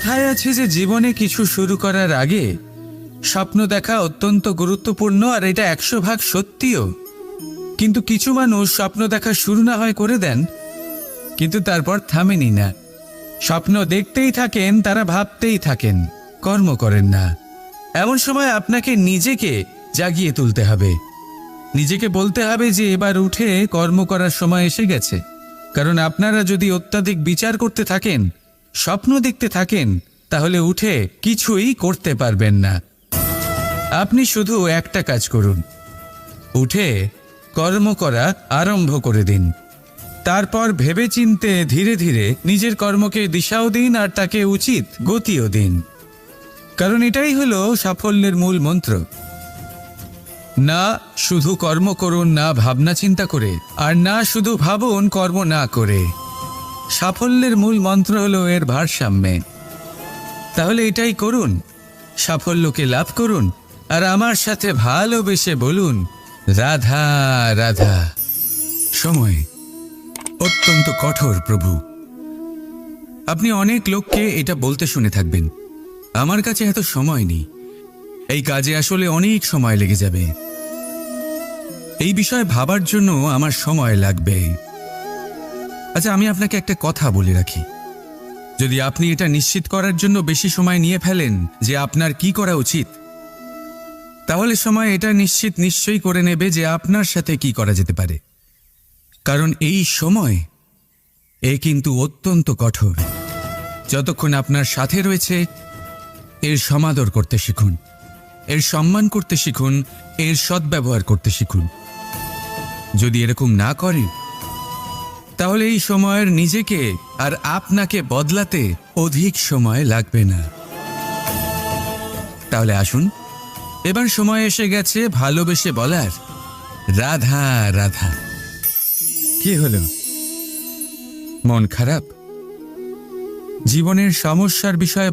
কথায় আছে যে জীবনে কিছু শুরু করার আগে স্বপ্ন দেখা অত্যন্ত গুরুত্বপূর্ণ, আর এটা 100% সত্যিও। কিন্তু কিছু মানুষ স্বপ্ন দেখা শুরু না হয় করে দেন, কিন্তু তারপর থামেনি না। স্বপ্ন দেখতেই থাকেন, তারা ভাবতেই থাকেন, কর্ম করেন না। এমন সময় আপনাকে নিজেকে জাগিয়ে তুলতে হবে, নিজেকে বলতে হবে যে এবার উঠে কর্ম করার সময় এসে গেছে। কারণ আপনারা যদি অত্যাধিক বিচার করতে থাকেন, স্বপ্ন দেখতে থাকেন, তাহলে উঠে কিছুই করতে পারবেন না। আপনি শুধু একটা কাজ করুন, উঠে কর্ম করা আরম্ভ করে দিন। তারপর ভেবেচিন্তে ধীরে ধীরে নিজের কর্মকে দিশাও দিন আর তাকে উচিত গতিও দিন। কারণ এটাই হলো সাফল্যের মূল মন্ত্র। না শুধু কর্ম করুন না ভাবনা চিন্তা করে, আর না শুধু ভাবুন কর্ম না করে। সাফল্যের মূল মন্ত্র হলো এর ভারসাম্যে। তাহলে এটাই করুন, সাফল্যকে লাভ করুন, আর আমার সাথে ভালোবেসে বলুন রাধা রাধা। সময় অত্যন্ত কঠোর প্রভু। আপনি অনেক লোককে এটা বলতে শুনে থাকবেন, আমার কাছে এত সময় নেই, এই কাজে আসলে অনেক সময় লেগে যাবে, এই বিষয়ে ভাবার জন্য আমার সময় লাগবে। আচ্ছা, আমি আপনাকে একটা কথা বলে রাখি, যদি আপনি এটা নিশ্চিত করার জন্য বেশি সময় নিয়ে ফেলেন যে আপনার কি করা উচিত, তাহলে সময় এটা নিশ্চয়ই করে নেবে যে আপনার সাথে কি করা যেতে পারে। কারণ এই সময় কিন্তু অত্যন্ত কঠোর। যতক্ষণ আপনার সাথে রয়েছে এর সমাদর করতে শিখুন, এর সম্মান করতে শিখুন, এর সদ্ব্যবহার করতে শিখুন। যদি এরকম না করেন, তাহলে এই সময়ের নিজেকে আর আপনাকে বদলাতে অধিক সময় লাগবে না। তাহলে আসুন, এবার সময় এসে গেছে ভালোবেসে বলার রাধা রাধা। কি হলো, মন খারাপ? জীবনের সমস্যার বিষয়ে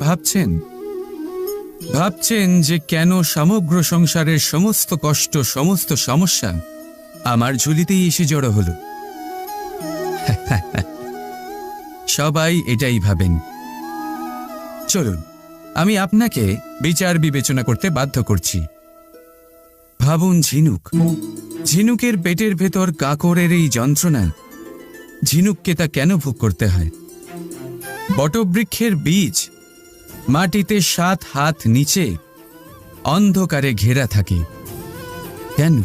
ভাবছেন যে কেন সমগ্র সংসারের সমস্ত কষ্ট, সমস্ত সমস্যা আমার ঝুলিতেই এসে জড়ো হলো? সবাই এটাই ভাবেন। চলুন, আমি আপনাকে বিচার বিবেচনা করতে বাধ্য করছি। ভাবুন ঝিনুকের পেটের ভেতর কাঁকড়ের এই যন্ত্রণা, ঝিনুককে তা কেন ভোগ করতে হয়? বটবৃক্ষের বীজ মাটিতে 7 হাত নিচে অন্ধকারে ঘেরা থাকে কেন?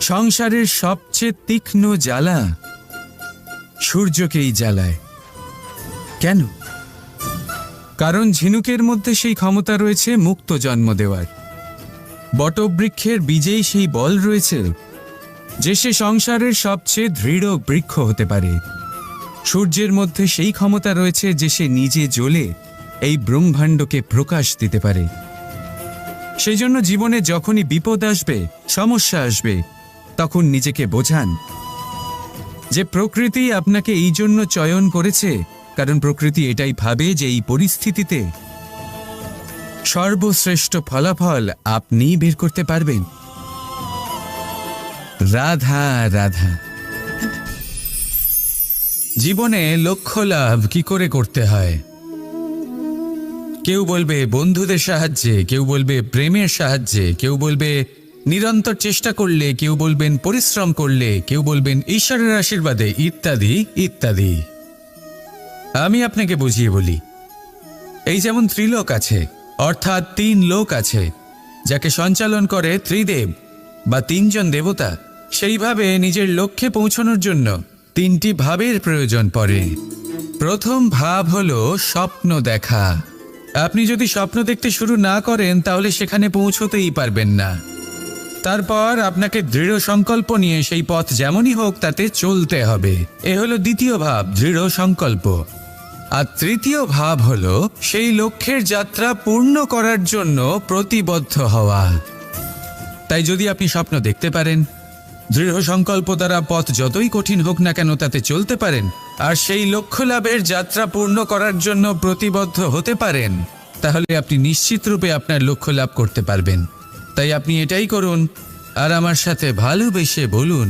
সংসারের সবচেয়ে তীক্ষ্ণ জ্বালা সূর্যকেই জ্বালায় কেন? কারণ ঝিনুকের মধ্যে সেই ক্ষমতা রয়েছে মুক্ত জন্ম দেওয়ার। বটবৃক্ষের বীজেই সেই বল রয়েছে যে সে সংসারের সবচেয়ে দৃঢ় বৃক্ষ হতে পারে। সূর্যের মধ্যে সেই ক্ষমতা রয়েছে যে সে নিজে জ্বলে এই ব্রহ্মাণ্ডকে প্রকাশ দিতে পারে। সেই জন্য জীবনে যখনই বিপদ আসবে, সমস্যা আসবে, তখন নিজেকে বোঝান যে প্রকৃতি আপনাকে এই জন্য চয়ন করেছে, কারণ প্রকৃতি এটাই ভাবে যে এই পরিস্থিতিতে সর্বশ্রেষ্ঠ ফলাফল আপনিই বের করতে পারবেন। রাধা রাধা। জীবনে লক্ষ্য লাভ কি করে করতে হয়? কেউ বলবে বন্ধুদের সাহায্যে, কেউ বলবে প্রেমের সাহায্যে, কেউ বলবে নিরন্তর চেষ্টা করলে, কেউ বলবেন পরিশ্রম করলে, কেউ বলবেন ঈশ্বরের আশীর্বাদে, ইত্যাদি ইত্যাদি। আমি আপনাকে বুঝিয়ে বলি, এই যেমন ত্রিলোক আছে, অর্থাৎ 3 লোক আছে, যাকে সঞ্চালন করে ত্রিদেব বা 3 জন দেবতা, সেইভাবে নিজের লক্ষ্যে পৌঁছানোর জন্য 3টি ভাবের প্রয়োজন পড়ে। প্রথম ভাব হলো স্বপ্ন দেখা। আপনি যদি স্বপ্ন দেখতে শুরু না করেন, তাহলে সেখানে পৌঁছতেই পারবেন না। তারপর আপনাকে দৃঢ় সংকল্প নিয়ে সেই পথ যেমনই হোক তাতে চলতে হবে। এ হলো দ্বিতীয় ভাব, দৃঢ় সংকল্প। আর তৃতীয় ভাব হলো সেই লক্ষ্যের যাত্রা পূর্ণ করার জন্য প্রতিবদ্ধ হওয়া। তাই যদি আপনি স্বপ্ন দেখতে পারেন, দৃঢ় সংকল্প দ্বারা পথ যতই কঠিন হোক না কেন তাতে চলতে পারেন, আর সেই লক্ষ্য লাভের যাত্রা পূর্ণ করার জন্য প্রতিবদ্ধ হতে পারেন, তাহলে আপনি নিশ্চিত রূপে আপনার লক্ষ্য লাভ করতে পারবেন। তাই আপনি এটাই করুন, আর আমার সাথে ভালোবেসে বলুন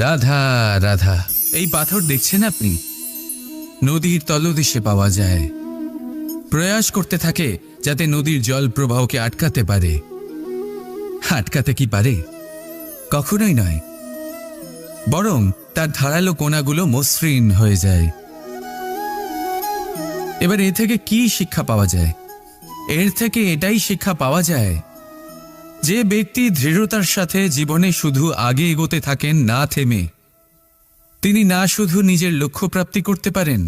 রাধা রাধা। এই পাথর দেখছেন আপনি, নদীর তলদেশে পাওয়া যায়। প্রয়াস করতে থাকে যাতে নদীর জল প্রবাহকে আটকাতে পারে। আটকাতে কি পারে? কখনোই নয়, বরং তার ধারালো কোণাগুলো মসৃণ হয়ে যায়। এবার এ থেকে কি শিক্ষা পাওয়া যায়? এর থেকে এটাই শিক্ষা পাওয়া যায় যে ব্যক্তি দৃঢ়তার সাথে জীবনে শুধু আগে এগোতে থাকেন না থেমে, তিনি না শুধু নিজের লক্ষ্য প্রাপ্তি করতে পারেন,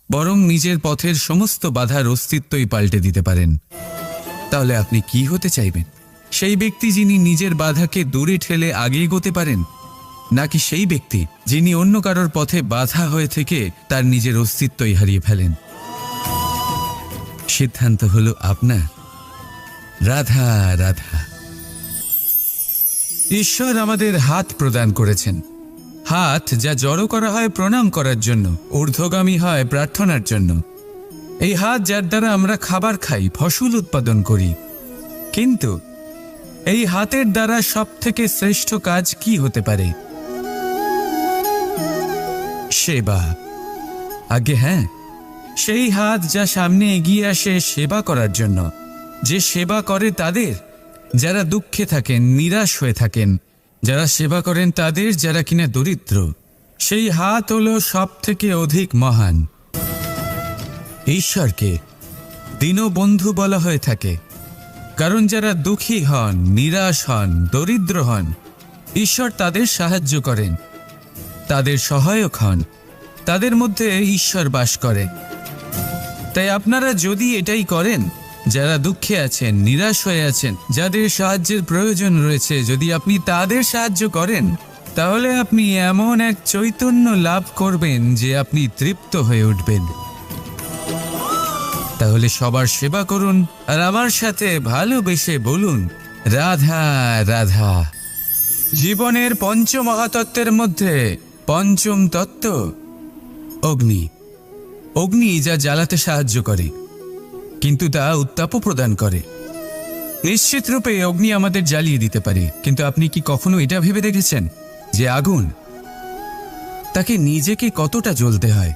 বরং নিজের পথের সমস্ত বাধার অস্তিত্বই পাল্টে দিতে পারেন। তাহলে আপনি কি হতে চাইবেন? সেই ব্যক্তি যিনি নিজের বাধাকে দূরে ঠেলে আগে এগোতে পারেন, নাকি সেই ব্যক্তি যিনি অন্য কারোর পথে বাধা হয়ে থেকে তার নিজের অস্তিত্বই হারিয়ে ফেলেন? সিদ্ধান্ত হলো আপনার। রাধা রাধা। ঈশ্বর আমাদের হাত প্রদান করেছেন, হাত যা জড়ো করা হয় প্রণাম করার জন্য, ঊর্ধ্বগামী হয় প্রার্থনার জন্য। এই হাত যার দ্বারা আমরা খাবার খাই, ফসল উৎপাদন করি। কিন্তু এই হাতের দ্বারা সবথেকে শ্রেষ্ঠ কাজ কি হতে পারে? সেবা। আগে হ্যাঁ, সেই হাত যা সামনে এগিয়ে আসে সেবা করার জন্য, যে সেবা করে তাদের যারা দুঃখে থাকেন, নিরাশ হয়ে থাকেন, যারা সেবা করেন তাদের যারা কিনা দরিদ্র, সেই হাত হলো সব থেকে অধিক মহান। ঈশ্বরকে দীনবন্ধু বলা হয়ে থাকে, কারণ যারা দুঃখী হন, নিরাশ হন, দরিদ্র হন, ঈশ্বর তাদের সাহায্য করেন, তাদের সহায়ক হন, তাদের মধ্যে ঈশ্বর বাস করে। তাই আপনারা যদি এটাই করেন, যারা দুঃখে আছেন, নিরাশ হয়ে আছেন, যাদের সাহায্যের প্রয়োজন রয়েছে, যদি আপনি তাদের সাহায্য করেন, তাহলে আপনি এমন এক চৈতন্য লাভ করবেন যে আপনি তৃপ্ত হয়ে উঠবেন। তাহলে সবার সেবা করুন আর আমার সাথে ভালোবেসে বলুন, রাধা রাধা। জীবনের পঞ্চমহাতত্ত্বের মধ্যে পঞ্চম তত্ত্ব অগ্নি। অগ্নি যা জ্বালাতে সাহায্য করে, কিন্তু তা উত্তাপও প্রদান করে। নিশ্চিত রূপে অগ্নি আমাদের জ্বালিয়ে দিতে পারে, কিন্তু আপনি কি কখনো এটা ভেবে দেখেছেন যে আগুন, তাকে নিজেকে কতটা জ্বলতে হয়,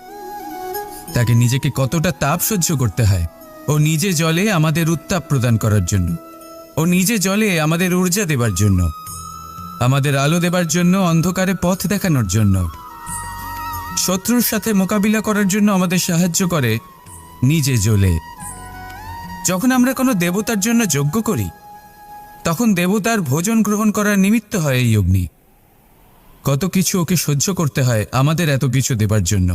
তাকে নিজেকে কতটা তাপ সহ্য করতে হয়? ও নিজে জ্বলে আমাদের উত্তাপ প্রদান করার জন্য, ও নিজে জ্বলে আমাদের ঊর্জা দেবার জন্য, আমাদের আলো দেবার জন্য, অন্ধকারে পথ দেখানোর জন্য, শত্রুর সাথে মোকাবিলা করার জন্য আমাদের সাহায্য করে, নিজে জ্বলে। যখন আমরা কোনো দেবতার জন্য যজ্ঞ করি, তখন দেবতার ভোজন গ্রহণ করার নিমিত্ত হয় এই অগ্নি। কত কিছু ওকে সহ্য করতে হয় আমাদের এত কিছু দেবার জন্য।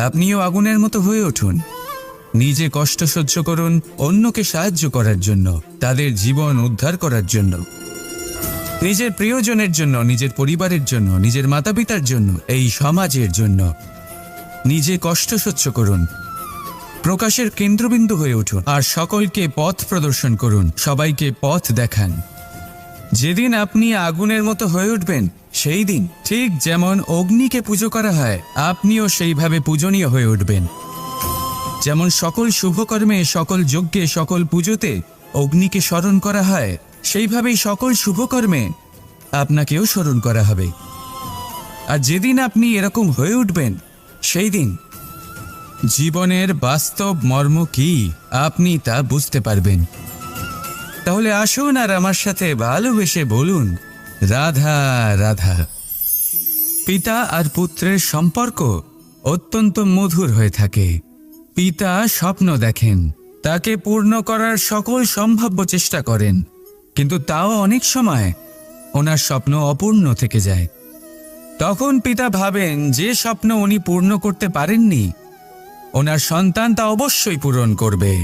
আপনিও আগুনের মতো হয়ে উঠুন, নিজে কষ্ট সহ্য করুন অন্যকে সাহায্য করার জন্য, তাদের জীবন উদ্ধার করার জন্য, নিজের প্রিয়জনের জন্য, নিজের পরিবারের জন্য, নিজের মাতা পিতার জন্য, এই সমাজের জন্য। নিজে কষ্ট সহ্য করুন, প্রকাশের কেন্দ্রবিন্দু হয়ে উঠুন আর সকলকে পথ প্রদর্শন করুন, সবাইকে পথ দেখান। যেদিন আপনি আগুনের মতো হয়ে উঠবেন, সেই দিন ঠিক যেমন অগ্নিকে পুজো করা হয়, আপনিও সেইভাবে পূজনীয় হয়ে উঠবেন। যেমন সকল শুভকর্মে, সকল যজ্ঞে, সকল পুজোতে অগ্নিকে স্মরণ করা হয়, সেইভাবেই সকল শুভকর্মে আপনাকেও স্মরণ করা হবে। আর যেদিন আপনি এরকম হয়ে উঠবেন, সেই দিন জীবনের বাস্তব মর্ম কি আপনি তা বুঝতে পারবেন। তাহলে আসুন আর আমার সাথে ভালোবেসে বলুন, রাধা রাধা। পিতা আর পুত্রের সম্পর্ক অত্যন্ত মধুর হয়ে থাকে। পিতা স্বপ্ন দেখেন, তাকে পূর্ণ করার সকল সম্ভাব্য চেষ্টা করেন, কিন্তু তাও অনেক সময় ওনার স্বপ্ন অপূর্ণ থেকে যায়। তখন পিতা ভাবেন যে স্বপ্ন উনি পূর্ণ করতে পারেননি, ওনার সন্তান তা অবশ্যই পূরণ করবে।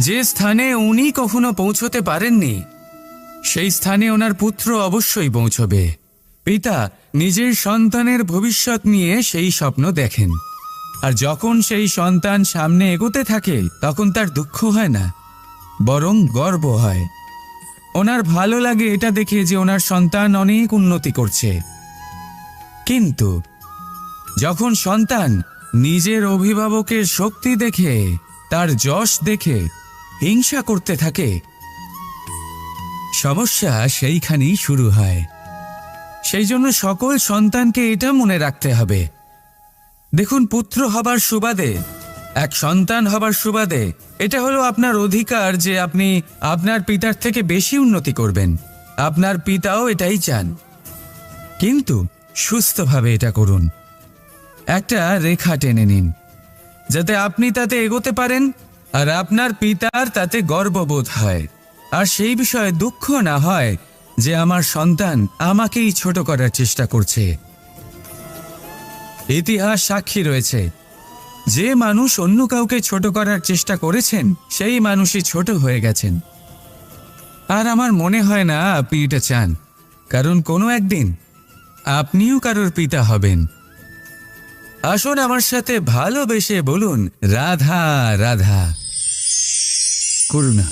যে স্থানে উনি কখনো পৌঁছতে পারেননি, সেই স্থানে ওনার পুত্র অবশ্যই পৌঁছবে। পিতা নিজের সন্তানের ভবিষ্যৎ নিয়ে সেই স্বপ্ন দেখেন, আর যখন সেই সন্তান সামনে এগোতে থাকে, তখন তার দুঃখ হয় না, বরং গর্ব হয়। ওনার ভালো লাগে এটা দেখে যে ওনার সন্তান অনেক উন্নতি করছে। কিন্তু যখন সন্তান নিজের অভিভাবকের শক্তি দেখে, তার যশ দেখে হিংসা করতে থাকে, সমস্যা সেইখানেই শুরু হয়। সেই জন্য সকল সন্তানকে এটা মনে রাখতে হবে, দেখুন, পুত্র হবার সুবাদে এক সন্তান হবার সুবাদে এটা হলো আপনার অধিকার যে আপনি আপনার পিতার থেকে বেশি উন্নতি করবেন। আপনার পিতাও এটাই চান, কিন্তু সুস্থভাবে এটা করুন। একটা রেখা টেনে নিন যাতে আপনি তাতে এগোতে পারেন আর আপনার পিতার তাতে গর্ববোধ হয়, আর সেই বিষয়ে দুঃখ না হয় যে আমার সন্তান আমাকেই ছোট করার চেষ্টা করছে। ইতিহাস সাক্ষী রয়েছে, যে মানুষ অন্য কাউকে ছোট করার চেষ্টা করেছেন সেই মানুষই ছোট হয়ে গেছেন। আর আমার মনে হয় না আপনি এটা চান, কারণ কোনো একদিন আপনিও কারোর পিতা হবেন। আসুন আমার সাথে ভালোবেসে বলুন, রাধা রাধা। করুণা,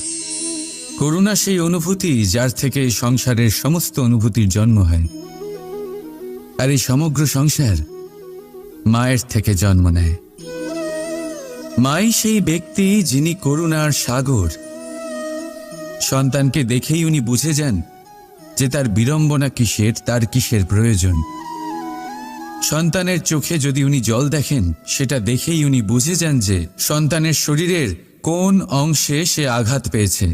করুণা সেই অনুভূতি যার থেকে সংসারের সমস্ত অনুভূতির জন্ম হয়। আর এই সমগ্র সংসার মায়ের থেকে জন্ম নেয়। মাই সেই ব্যক্তি যিনি করুণার সাগর। সন্তানকে দেখেই উনি বুঝে যান যে তার বিড়ম্বনা কিসের, তার কিসের প্রয়োজন। সন্তানের চোখে যদি উনি জল দেখেন, সেটা দেখেই উনি বুঝে যান যে সন্তানের শরীরের কোন অংশে সে আঘাত পেয়েছে।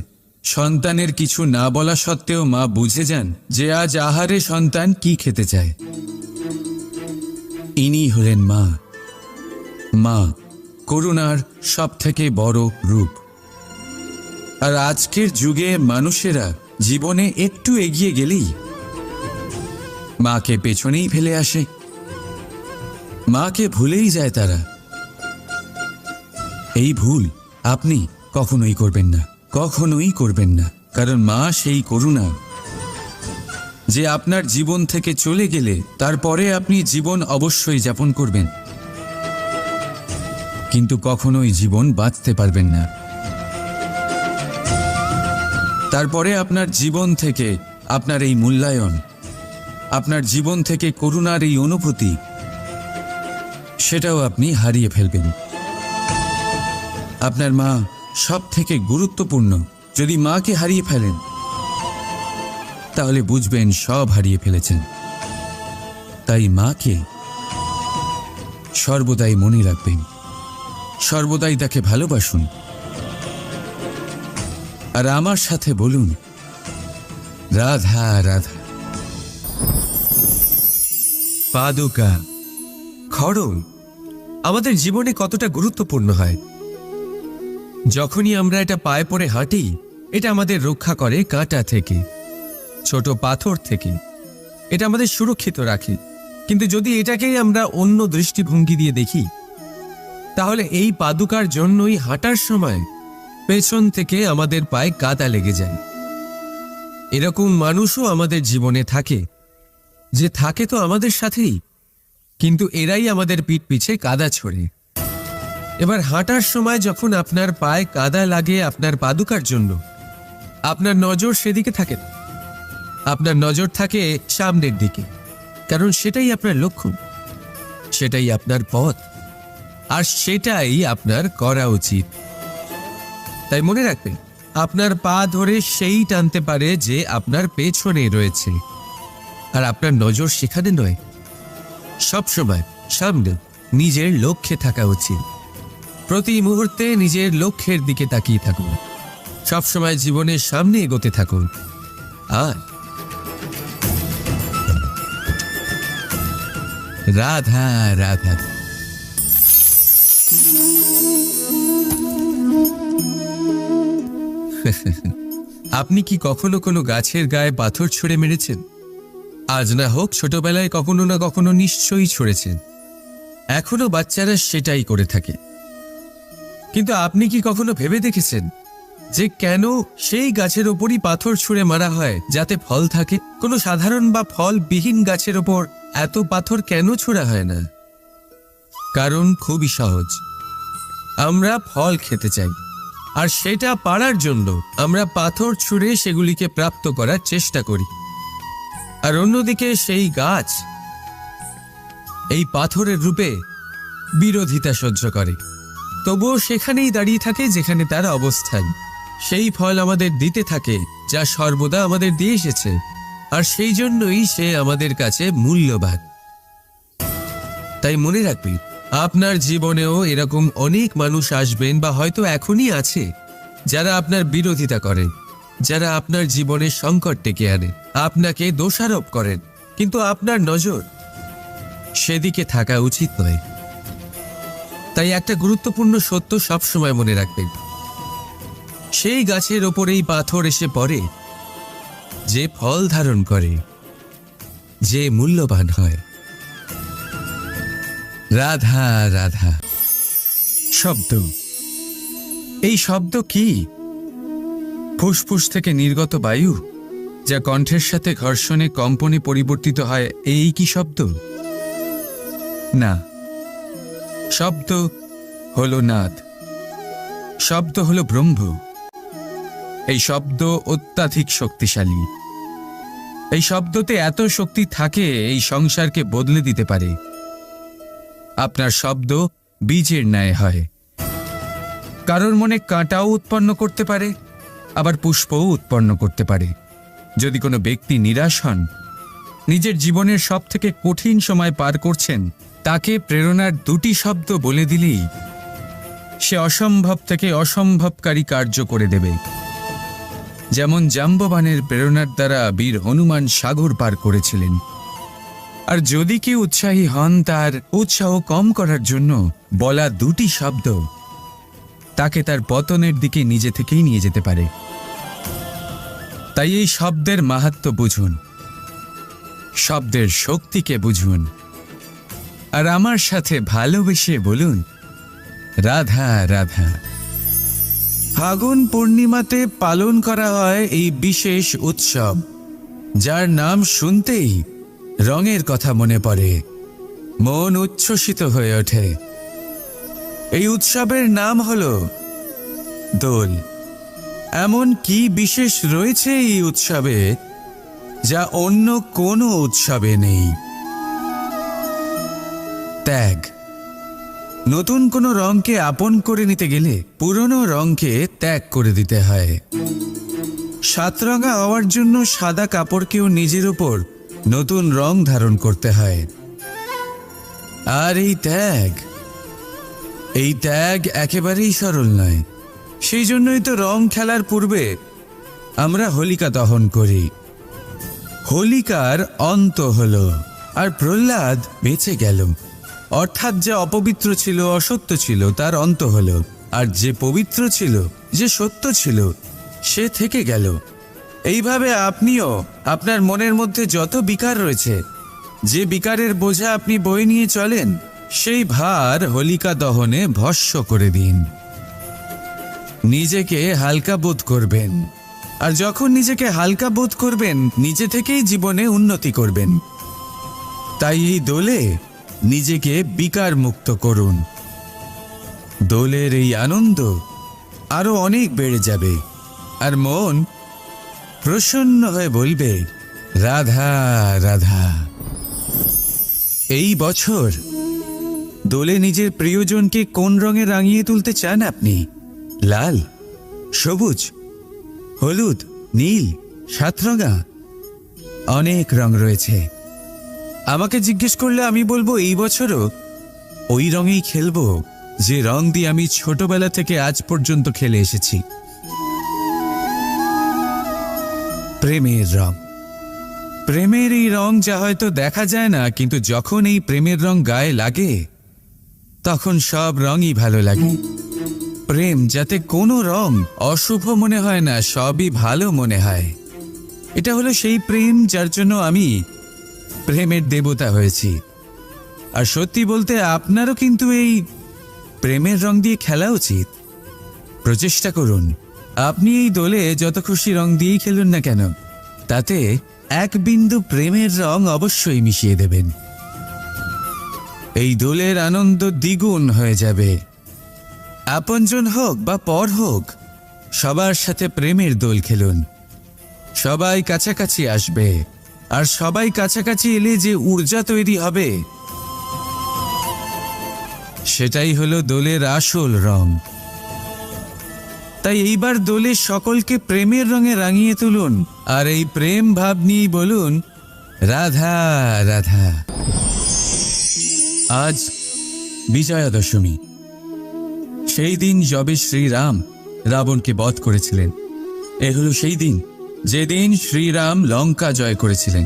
সন্তানের কিছু না বলা সত্ত্বেও মা বুঝে যান যে আজ আহারে সন্তান কি খেতে চায়। ইনি হলেন মা। মা করুণার সব থেকে বড় রূপ। আর আজকের যুগে মানুষেরা জীবনে একটু এগিয়ে গেলেই মাকে পেছনেই ফেলে আসে, মাকে ভুলেই যায় তারা। এই ভুল আপনি কখনোই করবেন না, কখনোই করবেন না। কারণ মা সেই করুণা যে আপনার জীবন থেকে চলে গেলে তারপরে আপনি জীবন অবশ্যই যাপন করবেন, কিন্তু কখনোই জীবন বাঁচতে পারবেন না। তারপরে আপনার জীবন থেকে আপনার এই মূল্যায়ন, আপনার জীবন থেকে করুণার এই অনুভূতি, সেটাও আপনি হারিয়ে ফেলবেন। আপনার মা সব থেকে গুরুত্বপূর্ণ। যদি মাকে হারিয়ে ফেলেন তাহলে বুঝবেন সব হারিয়ে ফেলেছেন। তাই মাকে সর্বদাই মনে রাখবেন, সর্বদাই তাকে ভালোবাসুন। আর আমার সাথে বলুন, রাধা রাধা। পাদুকা, খড়ম আমাদের জীবনে কতটা গুরুত্বপূর্ণ হয়। যখনই আমরা এটা পায়ে পড়ে হাঁটি, এটা আমাদের রক্ষা করে কাঁটা থেকে, ছোট পাথর থেকে। এটা আমাদের সুরক্ষিত রাখে। কিন্তু যদি এটাকেই আমরা অন্য দৃষ্টিভঙ্গি দিয়ে দেখি, তাহলে এই পাদুকার জন্যই হাঁটার সময় পেছন থেকে আমাদের পায়ে কাদা লেগে যায়। এরকম মানুষও আমাদের জীবনে থাকে, যে থাকে তো আমাদের সাথেই, কিন্তু এরাই আমাদের পিঠ পিছে কাদা ছোড়ে। এবার হাঁটার সময় যখন আপনার পায়ে কাদা লাগে আপনার পাদুকার জন্য, আপনার নজর সেদিকে থাকে না, আপনার নজর থাকে সামনের দিকে। কারণ সেটাই আপনার লক্ষ্য, সেটাই আপনার পথ, আর সেটাই আপনার করা উচিত। তাই মনে রাখবেন, আপনার পা ধরে সেই টানতে পারে যে আপনার পেছনে রয়েছে, আর আপনার নজর সেখানে নয়। সবসময় সামনে নিজের লক্ষ্যে থাকা উচিত। প্রতি মুহূর্তে নিজের লক্ষ্যের দিকে তাকিয়ে থাকুন। সবসময় জীবনের সামনে এগোতে থাকুন। আর রাধা রাধা। আপনি কি কখনো কোনো গাছের গায়ে পাথর ছুঁড়ে মেরেছেন? আজ না হোক ছোটবেলায় কখনো না কখনো নিশ্চয়ই ছুঁড়েছেন। এখনো বাচ্চারা সেটাই করে থাকে। কিন্তু আপনি কি কখনো ভেবে দেখেছেন যে কেন সেই গাছের ওপরই পাথর ছুঁড়ে মারা হয় যাতে ফল থাকে? কোনো সাধারণ বা ফলবিহীন গাছের ওপর এত পাথর কেন ছোড়া হয় না? কারণ খুবই সহজ, আমরা ফল খেতে চাই, আর সেটা পারার জন্য আমরা পাথর ছুঁড়ে সেগুলিকে প্রাপ্ত করার চেষ্টা করি। আর অন্যদিকে সেই গাছ এই পাথরের রূপে বিরোধিতা সহ্য করে, তবুও সেখানেই দাঁড়িয়ে থাকে যেখানে তার অবস্থান। সেই ফল আমাদের দিতে থাকে যা সর্বদা আমাদের দিয়ে এসেছে, আর সেই জন্যই সে আমাদের কাছে মূল্যবান। তাই মনে রাখবেন, আপনার জীবনেও এরকম অনেক মানুষ আসবেন বা হয়তো এখনই আছে, যারা আপনার বিরোধিতা করেন, যারা আপনার জীবনে সংকট ডেকে আনে, আপনাকে দোষারোপ করেন, কিন্তু আপনার নজর সেদিকে থাকা উচিত নয়। তাই একটা গুরুত্বপূর্ণ সত্য সবসময় মনে রাখবেন, সেই গাছের ওপরেই পাথর এসে পড়ে যে ফল ধারণ করে, যে মূল্যবান হয়। রাধা রাধা। শব্দ, এই শব্দ কি? ফুসফুস থেকে নির্গত বায়ু যা কণ্ঠের সাথে ঘর্ষণে কম্পনে পরিবর্তিত হয়, এই কি শব্দ? না, শব্দ হলো নাদ, শব্দ হলো ব্রহ্ম। এই শব্দ অত্যাধিক শক্তিশালী। এই শব্দতে এত শক্তি থাকে এই সংসারকে বদলে দিতে পারে। আপনার শব্দ বীজের ন্যায় হয়, কারোর মনে কাঁটাও উৎপন্ন করতে পারে, আবার পুষ্পও উৎপন্ন করতে পারে। যদি কোনো ব্যক্তি নিরাশ হন, নিজের জীবনের সব থেকে কঠিন সময় পার করছেন, তাকে প্রেরণার দুটি শব্দ বলে দিলেই সে অসম্ভব থেকে অসম্ভবকারী কার্য করে দেবে। যেমন জাম্ববানের প্রেরণার দ্বারা বীর হনুমান সাগর পার করেছিলেন। আর যদি কেউ উৎসাহী হন, তার উৎসাহ কম করার জন্য বলা দুটি শব্দ তাকে তার পতনের দিকে নিজে থেকেই নিয়ে যেতে পারে। তাই এই শব্দের মাহাত্ম্য বুঝুন, শব্দের শক্তিকে বুঝুন, আর আমার সাথে ভালোবেসে বলুন রাধা রাধা। ফাগুন পূর্ণিমাতে পালন করা হয় এই বিশেষ উৎসব, যার নাম শুনতেই রঙের কথা মনে পড়ে, মন উচ্ছ্বসিত হয়ে ওঠে। এই উৎসবের নাম হলো দোল। এমন কি বিশেষ রয়েছে এই উৎসবে যা অন্য কোনো উৎসবে নেই? ত্যাগ। নতুন কোনো রঙকে আপন করে নিতে গেলে পুরনো রঙকে ত্যাগ করে দিতে হয়। সাতরঙা হওয়ার জন্য সাদা কাপড়কেও নিজের উপর নতুন রং ধারণ করতে হয়। আর এই ত্যাগ একেবারেই সরল নয়। সেই জন্যই তো রং খেলার পূর্বে আমরা হোলিকা দহন করি। হোলিকার অন্ত হলো, আর প্রহ্লাদ বেঁচে গেল। অর্থাৎ যে অপবিত্র ছিল, অসত্য ছিল, তার অন্ত হলো, আর যে পবিত্র ছিল, যে সত্য ছিল, সে থেকে গেল। এইভাবে আপনিও আপনার মনের মধ্যে যত বিকার রয়েছে, যে বিকারের বোঝা আপনি বয়ে নিয়ে চলেন, সেই ভার হোলিকা দহনে ভস্ম করে দিন। নিজেকে হালকা বোধ করবেন, আর যখন নিজেকে হালকা বোধ করবেন, নিজে থেকেই জীবনে উন্নতি করবেন। তাই এই দোলে নিজেকে বিকার মুক্ত করুন। দোলের এই আনন্দ আরো অনেক বেড়ে যাবে, আর মন প্রসন্ন হয়ে বলবে রাধা রাধা। এই বছর দোলে নিজের প্রিয়জনকে কোন রঙে রাঙিয়ে তুলতে চান আপনি? লাল, সবুজ, হলুদ, নীল, সাতরঙা, অনেক রং রয়েছে। আমাকে জিজ্ঞেস করলে আমি বলবো এই বছরও ওই রঙেই খেলবো যে রং দিয়ে আমি ছোটবেলা থেকে আজ পর্যন্ত খেলে এসেছি, প্রেমের রং। প্রেমের এই রং যা হয়তো দেখা যায় না, কিন্তু যখন এই প্রেমের রং গায়ে লাগে তখন সব রঙই ভালো লাগে। প্রেম যাতে কোনো রং অশুভ মনে হয় না, সবই ভালো মনে হয়। এটা হলো সেই প্রেম যার জন্য আমি প্রেমের দেবতা হয়েছি। আর সত্যি বলতে আপনারও কিন্তু এই প্রেমের রং দিয়ে খেলা উচিত। প্রচেষ্টা করুন, আপনি এই দোলে যত খুশি রং দিয়েই খেলুন না কেন, তাতে এক বিন্দু প্রেমের রং অবশ্যই মিশিয়ে দেবেন। এই দোলের আনন্দ দ্বিগুণ হয়ে যাবে। আপনজন হোক বা পর হোক, সবার সাথে প্রেমের দোল খেলুন। সবাই কাছাকাছি আসবে, আর সবাই কাছাকাছি এলে যে ঊর্জা তৈরি হবে, সেটাই হলো দোলের আসল রং। তাই এইবার দোলে সকলকে প্রেমের রঙে রাঙিয়ে তুলুন, আর এই প্রেম ভাব নিয়ে বলুন রাধা রাধা। আজ বিজয়া দশমী। সেই দিন যবে শ্রীরাম রাবণকে বধ করেছিলেন। এ হলো সেই দিন যেদিন শ্রীরাম লঙ্কা জয় করেছিলেন।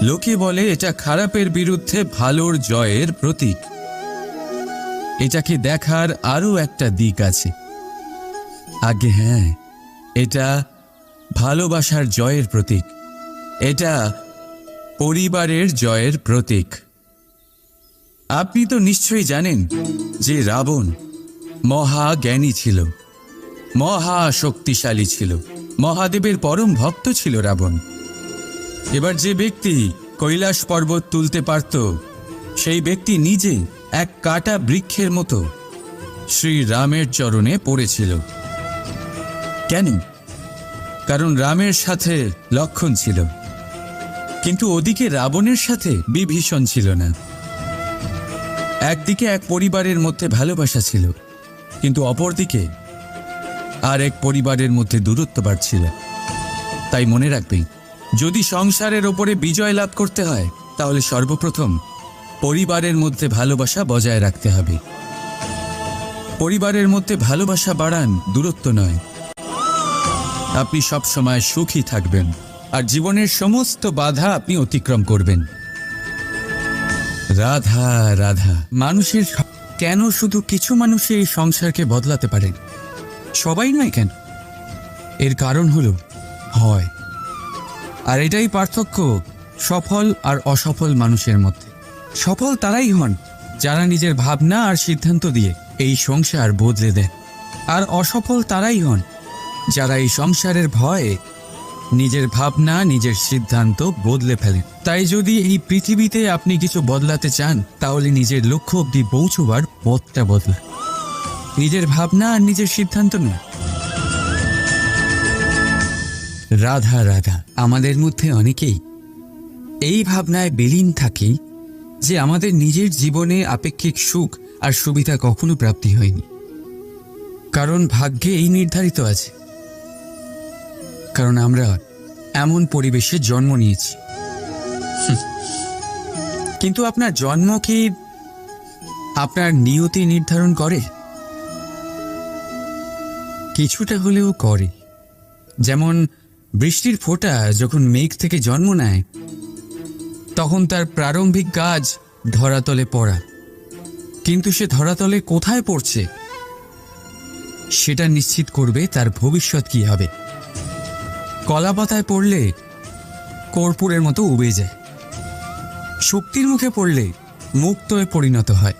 লোকে বলে এটা খারাপের বিরুদ্ধে ভালোর জয়ের প্রতীক। এটাকে দেখার আরও একটা দিক আছে। আগে হ্যাঁ, এটা ভালোবাসার জয়ের প্রতীক। এটা পরিবারের জয়ের প্রতীক। আপনি তো নিশ্চয়ই জানেন যে রাবণ মহাজ্ঞানী ছিল, মহা শক্তিশালী ছিল, মহাদেবের পরম ভক্ত ছিল রাবণ। এবার যে ব্যক্তি কৈলাস পর্বত তুলতে পারত, সেই ব্যক্তি নিজে এক কাটা বৃক্ষের মতো শ্রীরামের চরণে পড়েছিল। কেন? কারণ রামের সাথে লক্ষ্মণ ছিল, কিন্তু ওদিকে রাবণের সাথে বিভীষণ ছিল না। একদিকে এক পরিবারের মধ্যে ভালোবাসা ছিল, কিন্তু অপরদিকে আর এক পরিবারের মধ্যে দূরত্ব বাড়ছিল। তাই মনে রাখবেন, যদি সংসারের ওপরে বিজয় লাভ করতে হয়, তাহলে সর্বপ্রথম পরিবারের মধ্যে ভালোবাসা বজায় রাখতে হবে। পরিবারের মধ্যে ভালোবাসা বাড়ান, দূরত্ব নয়। আপনি সব সময় সুখী থাকবেন, আর জীবনের সমস্ত বাধা আপনি অতিক্রম করবেন। রাধা রাধা। মানুষের কেন শুধু কিছু মানুষই এই সংসারকে বদলাতে পারেন, সবাই নয় কেন? এর কারণ হলো হয়। আর এটাই পার্থক্য সফল আর অসফল মানুষের মধ্যে। সফল তারাই হন যারা নিজের ভাবনা আর সিদ্ধান্ত দিয়ে এই সংসার বদলে দেন, আর অসফল তারাই হন যারা এই সংসারের ভয়ে নিজের ভাবনা, নিজের সিদ্ধান্ত বদলে ফেলেন। তাই যদি এই পৃথিবীতে আপনি কিছু বদলাতে চান, তাহলে নিজের লক্ষ্য অবধি পৌঁছবার পথটা বদলান, নিজের ভাবনা আর নিজের সিদ্ধান্ত নয়। রাধা রাধা। আমাদের মধ্যে অনেকেই এই ভাবনায় বিলীন থাকি যে আমাদের নিজের জীবনে আপেক্ষিক সুখ আর সুবিধা কখনো প্রাপ্তি হয়নি, কারণ ভাগ্যে এই নির্ধারিত আছে। কারণ আমরা এমন পরিবেশে জন্ম নিয়েছি। কিন্তু আপনার জন্ম কি আপনার নিয়তি নির্ধারণ করে? কিছুটা হলেও করে। যেমন বৃষ্টির ফোঁটা যখন মেঘ থেকে জন্ম নেয়, তখন তার প্রারম্ভিক কাজ ধরাতলে পড়া, কিন্তু সে ধরাতলে কোথায় পড়ছে সেটা নিশ্চিত করবে তার ভবিষ্যৎ কি হবে। কলা পাতায় পড়লে কর্পূরের মতো উবে যায়, শক্তির মুখে পড়লে মুক্তয়ে পরিণত হয়,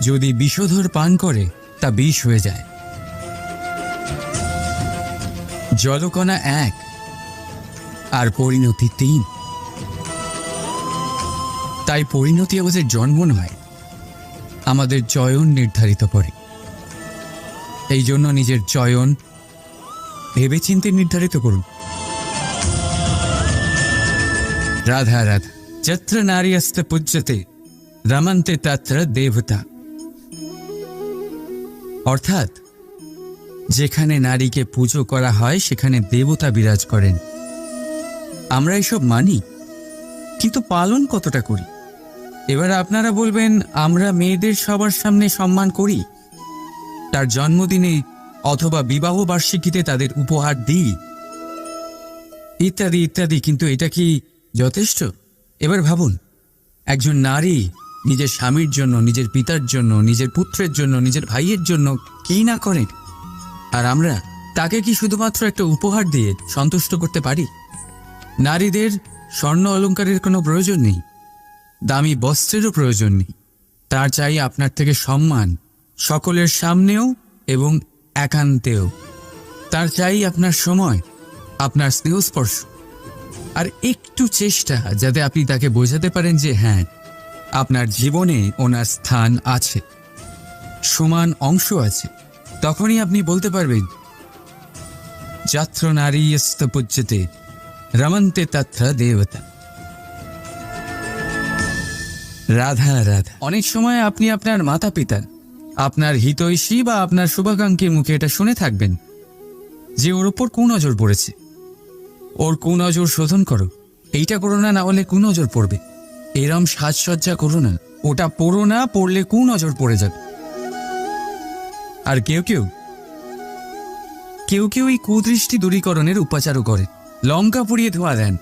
যদি বিষধর পান করে তা বিষ হয়ে যায়। জলকণা এক আর পরিণতি তিন। তাই পরিণতি আমাদের জন্ম নয়, আমাদের চয়ন নির্ধারিত করে। এই জন্য নিজের চয়ন ভেবেচিন্তে নির্ধারিত করুন। রাধা রাধা। যত্র নারীস্ত পূজ্যতে রমন্তে তত্র দেবতা। অর্থাৎ যেখানে নারীকে পুজো করা হয় সেখানে দেবতা বিরাজ করেন। আমরা এসব মানি, কিন্তু পালন কতটা করি? এবার আপনারা বলবেন, আমরা মেয়েদের সবার সামনে সম্মান করি, তার জন্মদিনে অথবা বিবাহ বার্ষিকীতে তাদের উপহার দিই, ইত্যাদি ইত্যাদি, কিন্তু এটা কি যথেষ্ট? এবার ভাবুন, একজন নারী নিজের স্বামীর জন্য, নিজের পিতার জন্য, নিজের পুত্রের জন্য, নিজের ভাইয়ের জন্য কি না করেন, আর আমরা তাকে কি শুধুমাত্র একটা উপহার দিয়ে সন্তুষ্ট করতে পারি? নারীদের স্বর্ণ অলংকারের কোনো প্রয়োজন নেই, দামি বস্ত্রেরও প্রয়োজন নেই। তার চাই আপনার থেকে সম্মান, সকলের সামনেও এবং একান্তেও। তার চাই আপনার সময়, আপনার স্নেহস্পর্শ, আর একটু চেষ্টা যাতে আপনি তাকে বোঝাতে পারেন যে হ্যাঁ, আপনার জীবনে ওনার স্থান আছে, সমান অংশ আছে। তখনই আপনি বলতে পারবেন, যত্র নারীস্ত পূজ্যতে রমন্তে তত্র দেবতা। রাধা রাধা। অনেক সময় আপনি আপনার মাতা পিতা, আপনার হিতৈষী বা আপনার শুভাকাঙ্ক্ষীর মুখে এটা শুনে থাকবেন যে ওর ওপর কুনজর পড়েছে, ওর কুনজর শোধন করো, এইটা করো না, না হলে কুনজর পড়বে, এরম সাজসজ্জা করো না, ওটা পড়ো না, পড়লে কুনজর পড়ে যাবে। আর কেউ কেউ এই কুদৃষ্টি দূরীকরণের উপাচারও করে। লঙ্কা পুড়িয়ে ধোঁয়া দেন,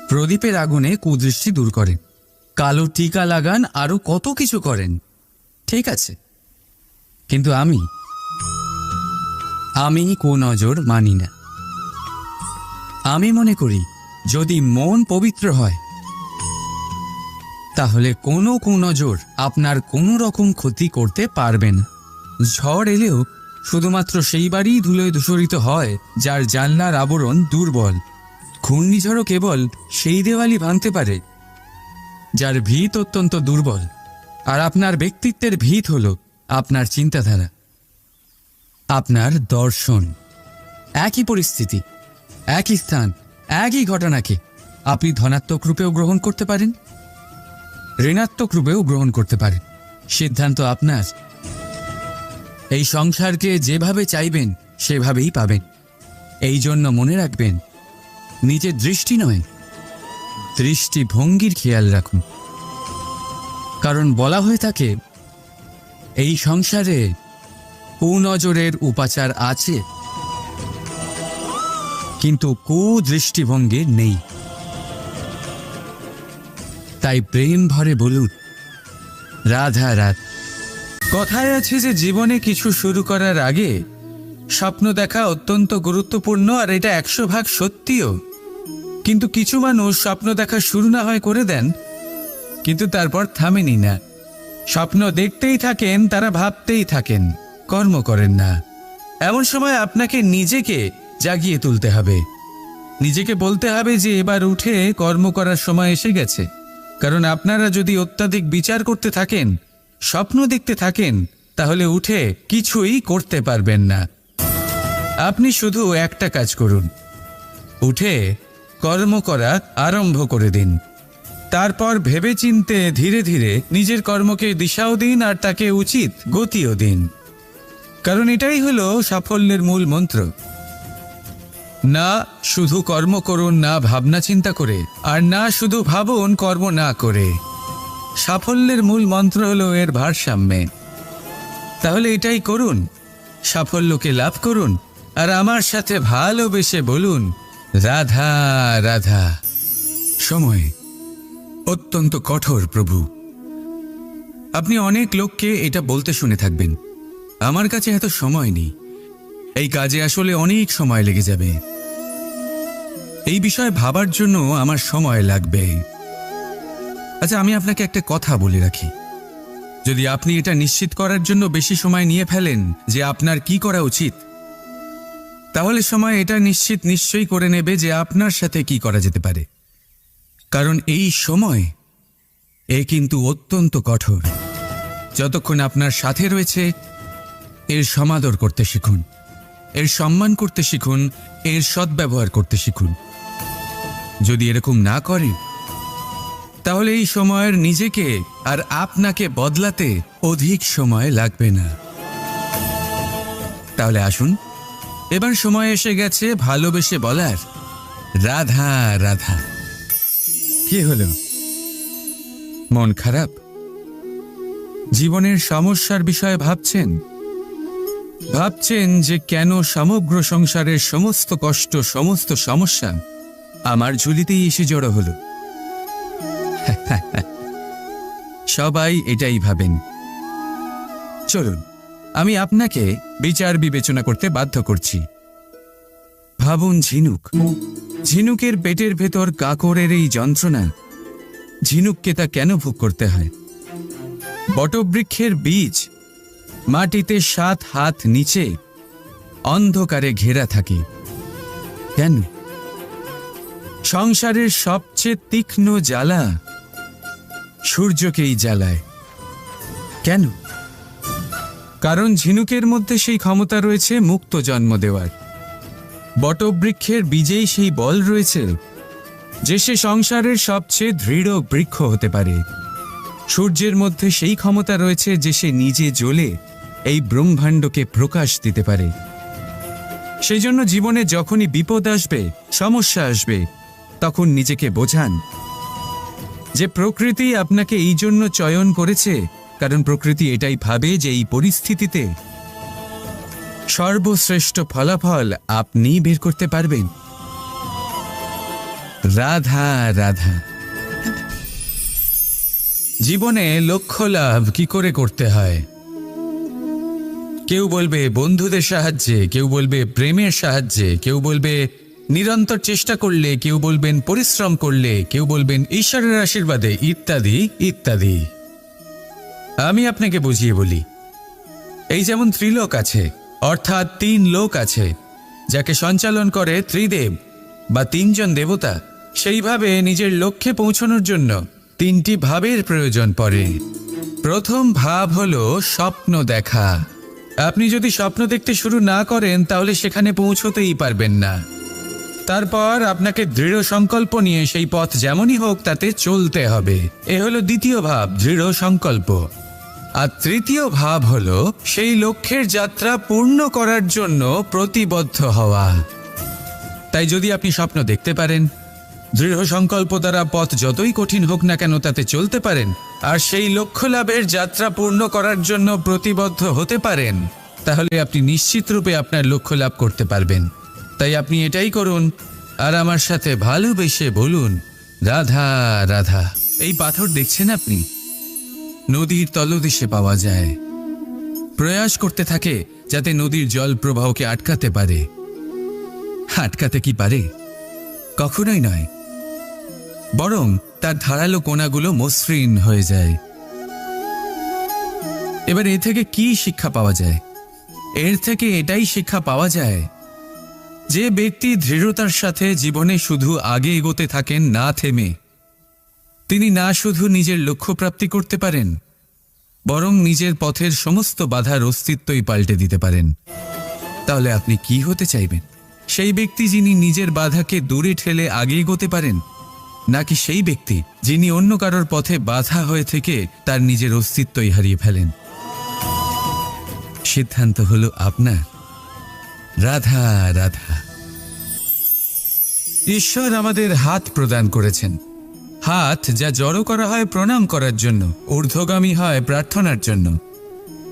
প্রদীপের আগুনে কুদৃষ্টি দূর করেন, কালো টিকা লাগান, আরো কত কিছু করেন। ঠিক আছে, কিন্তু আমি কুনজর মানি না। আমি মনে করি যদি মন পবিত্র হয় তাহলে কোনো কুনজর আপনার কোনো রকম ক্ষতি করতে পারবে না। ঝড় এলেও শুধুমাত্র সেই বাড়িই ধুলোয় ধূসরিত হয় যার জানলার আবরণ দুর্বল। ঘূর্ণিঝড়ও কেবল সেই দেওয়ালই ভাঙতে পারে যার ভিত অত্যন্ত দুর্বল। আর আপনার ব্যক্তিত্বের ভিত হল আপনার চিন্তাধারা, আপনার দর্শন। একই পরিস্থিতি, একই স্থান, একই ঘটনাকে আপনি ধনাত্মক রূপেও গ্রহণ করতে পারেন, ঋণাত্মক রূপেও গ্রহণ করতে পারেন। সিদ্ধান্ত আপনার। এই সংসারকে যেভাবে চাইবেন সেভাবেই পাবেন। এই জন্য মনে রাখবেন, নিজের দৃষ্টি নয়, দৃষ্টিভঙ্গির খেয়াল রাখুন। কারণ বলা হয়ে থাকে এই সংসারে কুনজরের উপাচার আছে, কিন্তু কুদৃষ্টিভঙ্গির নেই। তাই প্রেম ভরে বলুন, রাধা রাধা। কথায় আছে যে জীবনে কিছু শুরু করার আগে স্বপ্ন দেখা অত্যন্ত গুরুত্বপূর্ণ, আর এটা 100% সত্যিও। কিন্তু কিছু মানুষ স্বপ্ন দেখা শুরু না হয় করে দেন, কিন্তু তারপর থামেনি না। স্বপ্ন দেখতেই থাকেন, তারা ভাবতেই থাকেন, কর্ম করেন না। এমন সময় আপনাকে নিজেকে জাগিয়ে তুলতে হবে। নিজেকে বলতে হবে যে এবার উঠে কর্ম করার সময় এসে গেছে। কারণ আপনারা যদি অত্যাধিক বিচার করতে থাকেন, স্বপ্ন দেখতে থাকেন, তাহলে উঠে কিছুই করতে পারবেন না। আপনি শুধু একটা কাজ করুন, উঠে কর্ম করা আরম্ভ করে দিন। তারপর ভেবেচিন্তে ধীরে ধীরে নিজের কর্মকে দিশাও দিন, আর তাকে উচিত গতিও দিন। কারণ এটাই হলো সাফল্যের মূল মন্ত্র। না শুধু কর্ম করুন না ভাবনা চিন্তা করে, আর না শুধু ভাবুন কর্ম না করে। সাফল্যের মূল মন্ত্র হলো এর ভারসাম্যে। তাহলে এটাই করুন, সাফল্যকে লাভ করুন, আর আমার সাথে ভালোবেসে বলুন, রাধা রাধা। সময় অত্যন্ত কঠোর প্রভু। আপনি অনেক লোককে এটা বলতে শুনে থাকবেন, আমার কাছে এত সময় নেই, এই কাজে আসলে অনেক সময় লেগে যাবে, এই বিষয়ে ভাবার জন্য আমার সময় লাগবে। আচ্ছা, আমি আপনাকে একটা কথা বলে রাখি, যদি আপনি এটা নিশ্চিত করার জন্য বেশি সময় নিয়ে ফেলেন যে আপনার কি করা উচিত, তাহলে সময় এটা নিশ্চয়ই করে নেবে যে আপনার সাথে কি করা যেতে পারে। কারণ এই সময় কিন্তু অত্যন্ত কঠোর। যতক্ষণ আপনার সাথে রয়েছে এর সমাদর করতে শিখুন, এর সম্মান করতে শিখুন, এর সদ্ব্যবহার করতে শিখুন। যদি এরকম না করেন তাহলে এই সময়ের নিজেকে আর আপনাকে বদলাতে অধিক সময় লাগবে না। তাহলে আসুন, এবার সময় এসে গেছে ভালোবেসে বলার, রাধা রাধা। কি হলো, মন খারাপ? জীবনের সমস্যার বিষয়ে ভাবছেন যে কেন সমগ্র সংসারের সমস্ত কষ্ট, সমস্ত সমস্যা আমার ঝুলিতেই এসে জড়ো হলো। সবাই এটাই ভাবেন। চলুন, আমি আপনাকে বিচার বিবেচনা করতে বাধ্য করছি। ভাবুন ঝিনুকের পেটের ভেতর কাকরের এই যন্ত্রণা, ঝিনুককে তা কেন ভোগ করতে হয়? বটবৃক্ষের বীজ মাটিতে 7 হাত নিচে অন্ধকারে ঘেরা থাকে কেন? সংসারের সবচেয়ে তীক্ষ্ণ জ্বালা সূর্যকেই জ্বালায় কেন? কারণ ঝিনুকের মধ্যে সেই ক্ষমতা রয়েছে মুক্ত জন্ম দেওয়ার। বটবৃক্ষের বীজেই সেই বল রয়েছে যে সে সংসারের সবচেয়ে দৃঢ় বৃক্ষ হতে পারে। সূর্যের মধ্যে সেই ক্ষমতা রয়েছে যে সে নিজে জ্বলে এই ব্রহ্মাণ্ডকে প্রকাশ দিতে পারে। সেই জন্য জীবনে যখনই বিপদ আসবে, সমস্যা আসবে, তখন নিজেকে বোঝান যে প্রকৃতি আপনাকে এই জন্য চয়ন করেছে, কারণ প্রকৃতি এটাই ভাবে যে এই পরিস্থিতিতে সর্বশ্রেষ্ঠ ফলাফল আপনি বের করতে পারবেন। রাধা রাধা। জীবনে লক্ষ্য লাভ কি করে করতে হয়? কেউ বলবে বন্ধুদের সাহায্যে, কেউ বলবে প্রেমের সাহায্যে, কেউ বলবে নিরন্তর চেষ্টা করলে, কেউ বলবেন পরিশ্রম করলে, কেউ বলবেন ঈশ্বরের আশীর্বাদে, ইত্যাদি ইত্যাদি। আমি আপনাকে বুঝিয়ে বলি, এই যেমন ত্রিলোক আছে, অর্থাৎ 3 লোক আছে, যাকে সঞ্চালন করে ত্রিদেব বা 3 জন দেবতা। সেইভাবে নিজের লক্ষ্যে পৌঁছানোর জন্য 3টি ভাবের প্রয়োজন পড়ে। প্রথম ভাব হলো স্বপ্ন দেখা। আপনি যদি স্বপ্ন দেখতে শুরু না করেন তাহলে সেখানে পৌঁছতেই পারবেন না। তারপর আপনাকে দৃঢ় সংকল্প নিয়ে সেই পথ যেমনই হোক তাতে চলতে হবে। এ হলো দ্বিতীয় ভাব, দৃঢ় সংকল্প। আর তৃতীয় ভাব হলো সেই লক্ষ্যের যাত্রা পূর্ণ করার জন্য প্রতিবদ্ধ হওয়া। তাই যদি আপনি স্বপ্ন দেখতে পারেন, দৃঢ় সংকল্প দ্বারা পথ যতই কঠিন হোক না কেন তাতে চলতে পারেন, আর সেই লক্ষ্য লাভের যাত্রা পূর্ণ করার জন্য প্রতিবদ্ধ হতে পারেন, তাহলে আপনি নিশ্চিত রূপে আপনার লক্ষ্য লাভ করতে পারবেন। তাই আপনি এটাই করুন আর আমার সাথে ভালোবেসে বলুন, রাধা রাধা। এই পাথর দেখছেন আপনি, নদীর তলদেশে পাওয়া যায়। প্রয়াস করতে থাকে যাতে নদীর জল প্রবাহকে আটকাতে পারে। আটকাতে কি পারে? কখনোই নয়, বরং তার ধারালো কোণাগুলো মসৃণ হয়ে যায়। এবার এ থেকে কি শিক্ষা পাওয়া যায়? এর থেকে এটাই শিক্ষা পাওয়া যায় যে ব্যক্তি দৃঢ়তার সাথে জীবনে শুধু আগে এগোতে থাকেন না থেমে, তিনি না শুধু নিজের লক্ষ্য প্রাপ্তি করতে পারেন, বরং নিজের পথের সমস্ত বাধার অস্তিত্বই পাল্টে দিতে পারেন। তাহলে আপনি কি হতে চাইবেন? সেই ব্যক্তি যিনি নিজের বাধাকে দূরে ঠেলে আগে এগোতে পারেন, নাকি সেই ব্যক্তি যিনি অন্য কারোর পথে বাধা হয়ে থেকে তার নিজের অস্তিত্বই হারিয়ে ফেলেন? সিদ্ধান্ত হলো আপনার। রাধা রাধা। ঈশ্বর আমাদের হাত প্রদান করেছেন, হাত যা জড়ো করা হয় প্রণাম করার জন্য, ঊর্ধ্বগামী হয় প্রার্থনার জন্য।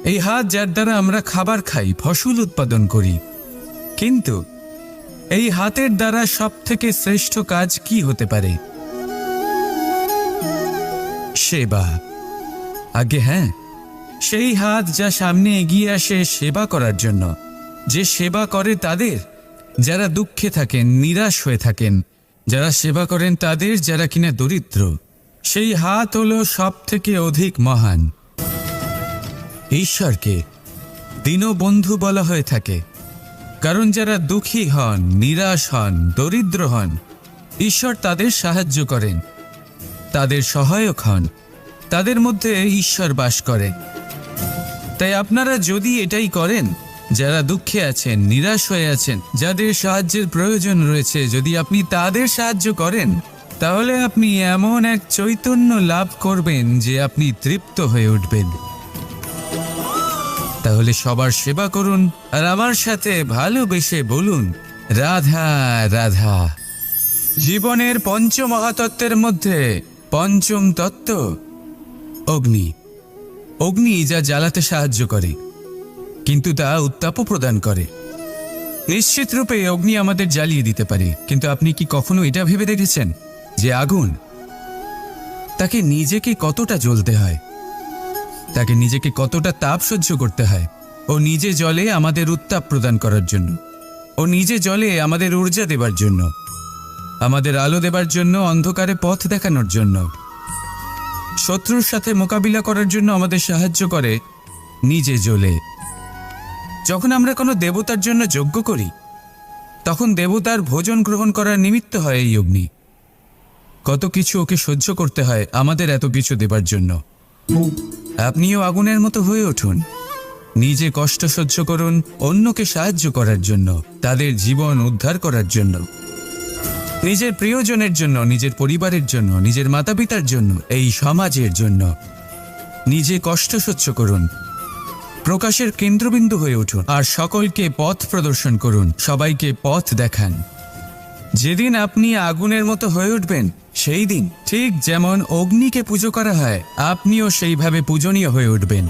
এই হাত যার দ্বারা আমরা খাবার খাই, ফসল উৎপাদন করি। কিন্তু এই হাতের দ্বারা সবথেকে শ্রেষ্ঠ কাজ কি হতে পারে? সেবা। আগে হ্যাঁ, সেই হাত যা সামনে এগিয়ে আসে সেবা করার জন্য, যে সেবা করে তাদের যারা দুঃখে থাকেন, নিরাশ হয়ে থাকেন, যারা সেবা করেন তাদের যারা কিনা দরিদ্র। সেই হাত হলো সব থেকে অধিক মহান। ঈশ্বরকে দীনবন্ধু বলা হয়ে থাকে, কারণ যারা দুঃখী হন, নিরাশ হন, দরিদ্র হন, ঈশ্বর তাদের সাহায্য করেন, তাদের সহায়ক হন, তাদের মধ্যে ঈশ্বর বাস করে। তাই আপনারা যদি এটাই করেন, যারা দুঃখে আছেন, নিরাশ হয়ে আছেন, যাদের সাহায্যের প্রয়োজন রয়েছে, যদি আপনি তাদের সাহায্য করেন, তাহলে আপনি এমন এক চৈতন্য লাভ করবেন যে আপনি তৃপ্ত হয়ে উঠবেন। তাহলে সবার সেবা করুন আর আমার সাথে ভালোবেসে বলুন, রাধা রাধা। জীবনের পঞ্চমহাতত্ত্বের মধ্যে পঞ্চম তত্ত্ব অগ্নি। অগ্নি যা জ্বালাতে সাহায্য করে, কিন্তু তা উত্তাপও প্রদান করে। নিশ্চিত রূপে অগ্নি আমাদের জ্বালিয়ে দিতে পারে, কিন্তু আপনি কি কখনো এটা ভেবে দেখেছেন যে আগুন, তাকে নিজেকে কতটা জ্বলতে হয়, তাকে নিজেকে কতটা তাপ সহ্য করতে হয়? ও নিজে জ্বলে আমাদের উত্তাপ প্রদান করার জন্য, ও নিজে জ্বলে আমাদের ঊর্জা দেবার জন্য, আমাদের আলো দেবার জন্য, অন্ধকারে পথ দেখানোর জন্য, শত্রুর সাথে মোকাবিলা করার জন্য আমাদের সাহায্য করে, নিজে জ্বলে। যখন আমরা কোনো দেবতার জন্য যজ্ঞ করি, তখন দেবতার ভোজন গ্রহণ করার নিমিত্ত হয় এই অগ্নি। কত কিছু ওকে সহ্য করতে হয় আমাদের এত কিছু দেবার জন্য। আপনিও আগুনের মতো হয়ে উঠুন, নিজে কষ্ট সহ্য করুন অন্যকে সাহায্য করার জন্য, তাদের জীবন উদ্ধার করার জন্য, নিজের প্রিয়জনের জন্য, নিজের পরিবারের জন্য, নিজের মাতা পিতার জন্য, এই সমাজের জন্য। নিজে কষ্ট সহ্য করুন, প্রকাশের কেন্দ্রবিন্দু হয়ে উঠুন আর সকলকে পথ প্রদর্শন করুন, সবাইকে পথ দেখান। যেদিন আপনি আগুনের মতো হয়ে উঠবেন সেই দিন ঠিক যেমন অগ্নিকে পুজো করা হয়, আপনিও সেইভাবে পূজনীয় হয়ে উঠবেন।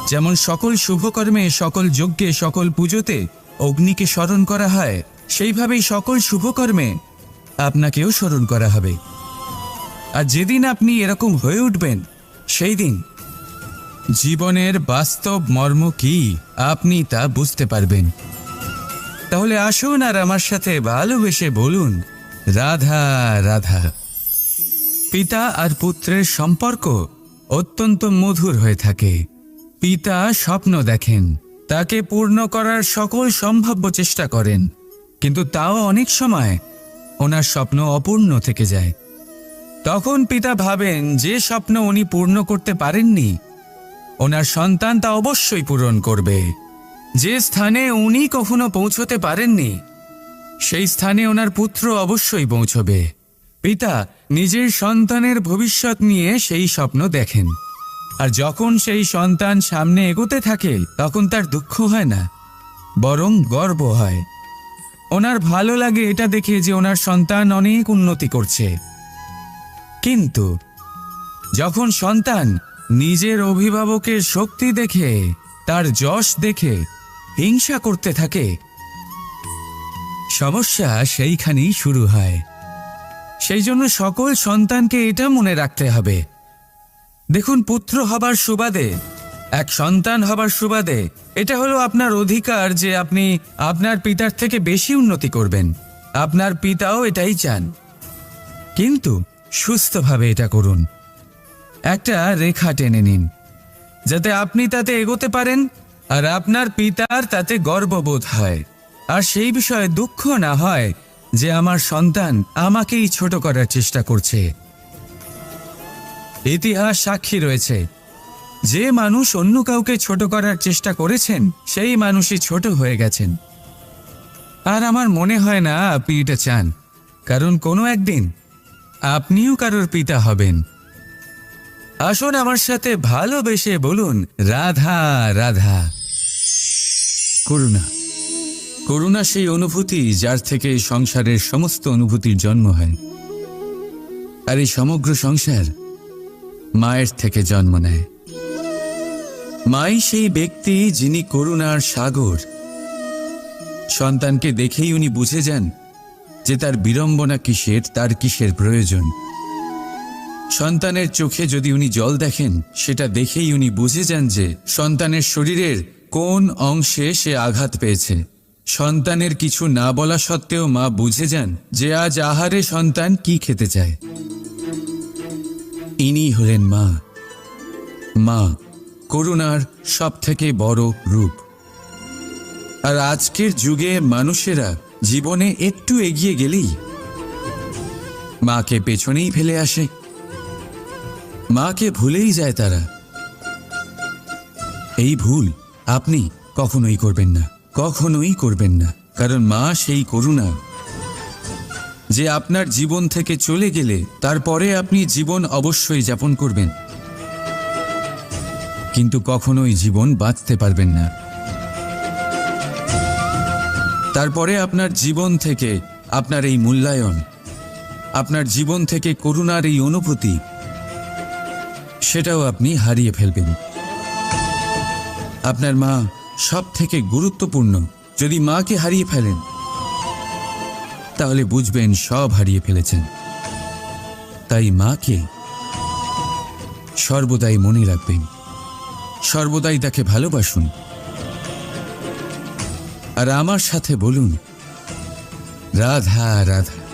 যেমন সকল শুভকর্মে, সকল যজ্ঞে, সকল পুজোতে অগ্নিকে স্মরণ করা হয়, সেইভাবেই সকল শুভকর্মে আপনাকেও স্মরণ করা হবে। আর যেদিন আপনি এরকম হয়ে উঠবেন সেই দিন জীবনের বাস্তব মর্ম কি আপনি তা বুঝতে পারবেন। তাহলে আসুন আর আমার সাথে ভালোবেসে বলুন, রাধা রাধা। পিতা আর পুত্রের সম্পর্ক অত্যন্ত মধুর হয়ে থাকে। পিতা স্বপ্ন দেখেন, তাকে পূর্ণ করার সকল সম্ভাব্য চেষ্টা করেন, কিন্তু তাও অনেক সময় ওনার স্বপ্ন অপূর্ণ থেকে যায়। তখন পিতা ভাবেন যে স্বপ্ন উনি পূর্ণ করতে পারেননি, ওনার সন্তান তা অবশ্যই পূরণ করবে। যে স্থানে উনি কখনো পৌঁছতে পারেননি, সেই স্থানে ওনার পুত্র অবশ্যই পৌঁছবে। পিতা নিজের সন্তানের ভবিষ্যৎ নিয়ে সেই স্বপ্ন দেখেন, আর যখন সেই সন্তান সামনে এগোতে থাকে তখন তার দুঃখ হয় না, বরং গর্ব হয়। ওনার ভালো লাগে এটা দেখে যে ওনার সন্তান অনেক উন্নতি করছে। কিন্তু যখন সন্তান নিজের অভিভাবকের শক্তি দেখে, তার যশ দেখে হিংসা করতে থাকে, সমস্যা সেইখানেই শুরু হয়। সেই জন্য সকল সন্তানকে এটা মনে রাখতে হবে, দেখুন, পুত্র হবার সুবাদে, এক সন্তান হবার সুবাদে এটা হলো আপনার অধিকার যে আপনি আপনার পিতার থেকে বেশি উন্নতি করবেন। আপনার পিতাও এটাই চান, কিন্তু সুস্থভাবে এটা করুন। একটা রেখা টেনে নিন যাতে আপনি তাতে এগোতে পারেন আর আপনার পিতার তাতে গর্ববোধ হয়, আর সেই বিষয়ে দুঃখ না হয় যে আমার সন্তান আমাকেই ছোট করার চেষ্টা করছে। ইতিহাস সাক্ষী রয়েছে, যে মানুষ অন্য কাউকে ছোট করার চেষ্টা করেছেন সেই মানুষই ছোট হয়ে গেছেন। আর আমার মনে হয় না আপনি এটা চান, কারণ কোনো একদিন আপনিও কারোর পিতা হবেন। আসুন আমার সাথে ভালোবেসে বলুন, রাধা রাধা। করুণা, করুণা সেই অনুভূতি যার থেকে সংসারের সমস্ত অনুভূতির জন্ম হয়। আর এই সমগ্র সংসার মায়ের থেকে জন্ম নেয়। মাই সেই ব্যক্তি যিনি করুণার সাগর। সন্তানকে দেখেই উনি বুঝে যান যে তার বিড়ম্বনা কিসের, তার কিসের প্রয়োজন। সন্তানের চোখে যদি উনি জল দেখেন, সেটা দেখেই উনি বুঝে যান যে সন্তানের শরীরের কোন অংশে সে আঘাত পেয়েছে। সন্তানের কিছু না বলা সত্ত্বেও মা বুঝে যান যে আজ আহারে সন্তান কি খেতে চায়। ইনি হলেন মা। মা করুণার সব থেকে বড় রূপ। আর আজকের যুগে মানুষেরা জীবনে একটু এগিয়ে গেলেই মাকে পেছনেই ফেলে আসে, মাকে ভুলেই যায় তারা। এই ভুল আপনি কখনোই করবেন না, কখনোই করবেন না। কারণ মা সেই করুণা যে আপনার জীবন থেকে চলে গেলে তারপরে আপনি জীবন অবশ্যই যাপন করবেন, কিন্তু কখনোই জীবন বাঁচতে পারবেন না। তারপরে আপনার জীবন থেকে আপনার এই মূল্যায়ন, আপনার জীবন থেকে করুণার এই অনুভূতি, সেটাও আপনি হারিয়ে ফেলবেন। আপনার মা সব থেকে গুরুত্বপূর্ণ। যদি মাকে হারিয়ে ফেলেন তাহলে বুঝবেন সব হারিয়ে ফেলেছেন। তাই মাকে সর্বদাই মনে রাখবেন, সর্বদাই তাকে ভালোবাসুন। আর আমার সাথে বলুন, রাধা রাধা।